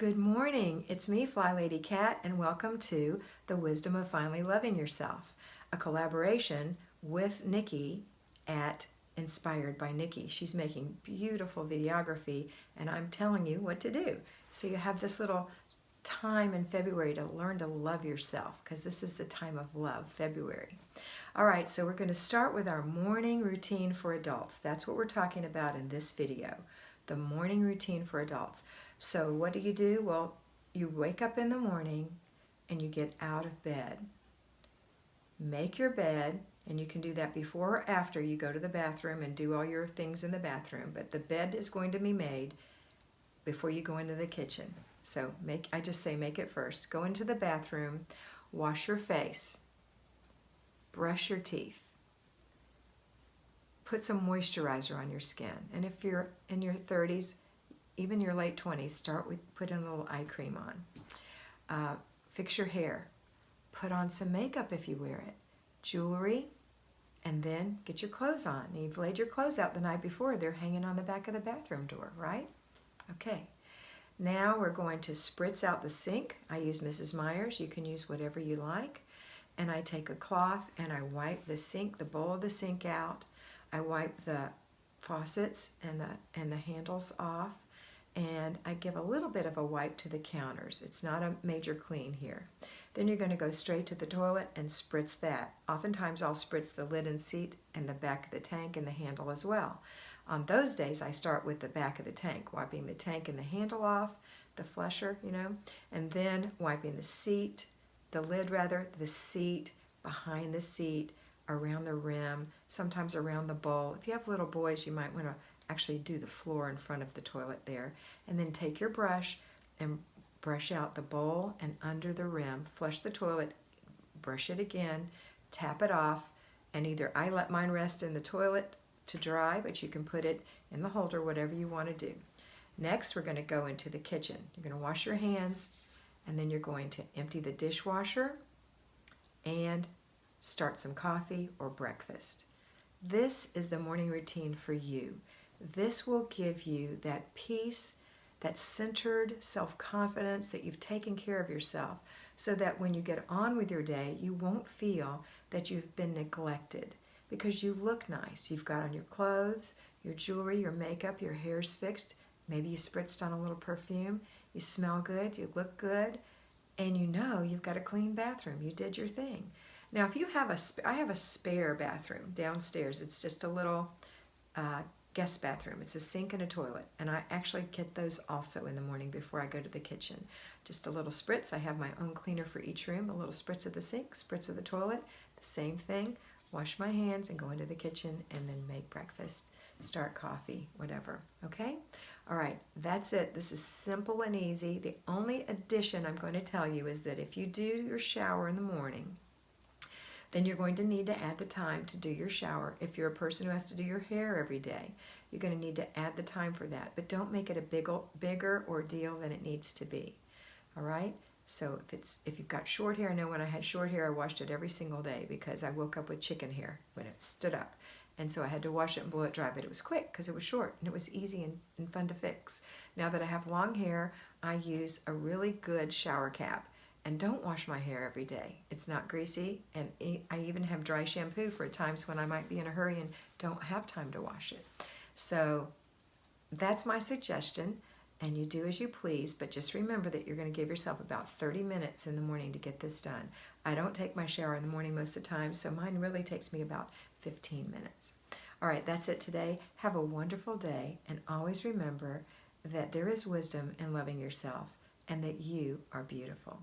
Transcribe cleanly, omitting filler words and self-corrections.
Good morning. It's me, FlyLady Kat, and welcome to The Wisdom of Finally Loving Yourself, a collaboration with Nikki at Inspired by Nikki. She's making beautiful videography, and I'm telling you what to do. So you have this little time in February to learn to love yourself, because this is the time of love, February. All right, so we're going to start with our morning routine for adults. That's what we're talking about in this video, the morning routine for adults. So what do? Well, you wake up in the morning and you get out of bed. Make your bed, and you can do that before or after you go to the bathroom and do all your things in the bathroom, but the bed is going to be made before you go into the kitchen. So I just say make it first. Go into the bathroom, wash your face, brush your teeth, put some moisturizer on your skin, and if you're in your 30s, even your late 20s, start with putting a little eye cream on. Fix your hair. Put on some makeup if you wear it. Jewelry. And then get your clothes on. You've laid your clothes out the night before. They're hanging on the back of the bathroom door, right? Okay. Now we're going to spritz out the sink. I use Mrs. Meyer's. You can use whatever you like. And I take a cloth and I wipe the sink, the bowl of the sink out. I wipe the faucets and the handles off. And I give a little bit of a wipe to the counters. It's not a major clean here. Then you're going to go straight to the toilet and spritz that. Oftentimes I'll spritz the lid and seat and the back of the tank and the handle as well. On those days I start with the back of the tank, wiping the tank and the handle off, the flusher, and then wiping the seat, the lid rather, the seat, behind the seat, around the rim, sometimes around the bowl. If you have little boys, you might want to actually do the floor in front of the toilet there. And then take your brush and brush out the bowl and under the rim. Flush the toilet, brush it again, tap it off, and either I let mine rest in the toilet to dry, but you can put it in the holder, whatever you want to do. Next, we're going to go into the kitchen. You're going to wash your hands, and then you're going to empty the dishwasher and start some coffee or breakfast. This is the morning routine for you. This will give you that peace, that centered self-confidence that you've taken care of yourself, so that when you get on with your day, you won't feel that you've been neglected, because you look nice. You've got on your clothes, your jewelry, your makeup, your hair's fixed. Maybe you spritzed on a little perfume. You smell good, you look good, and you know you've got a clean bathroom. You did your thing. Now, if you have I have a spare bathroom downstairs. It's just a little guest bathroom. It's a sink and a toilet, and I actually get those also in the morning before I go to the kitchen. Just a little spritz. I have my own cleaner for each room. A little spritz of the sink, spritz of the toilet, the same thing. Wash my hands and go into the kitchen and then make breakfast, start coffee, whatever. Okay? All right, that's it. This is simple and easy. The only addition I'm going to tell you is that if you do your shower in the morning, then you're going to need to add the time to do your shower. If you're a person who has to do your hair every day, you're going to need to add the time for that. But don't make it a bigger ordeal than it needs to be. All right? So if you've got short hair, I know when I had short hair, I washed it every single day because I woke up with chicken hair when it stood up. And so I had to wash it and blow it dry, but it was quick because it was short and it was easy and fun to fix. Now that I have long hair, I use a really good shower cap. And don't wash my hair every day. It's not greasy, and I even have dry shampoo for times when I might be in a hurry and don't have time to wash it. So that's my suggestion, and you do as you please, but just remember that you're going to give yourself about 30 minutes in the morning to get this done. I don't take my shower in the morning most of the time, so mine really takes me about 15 minutes. All right, that's it today. Have a wonderful day, and always remember that there is wisdom in loving yourself and that you are beautiful.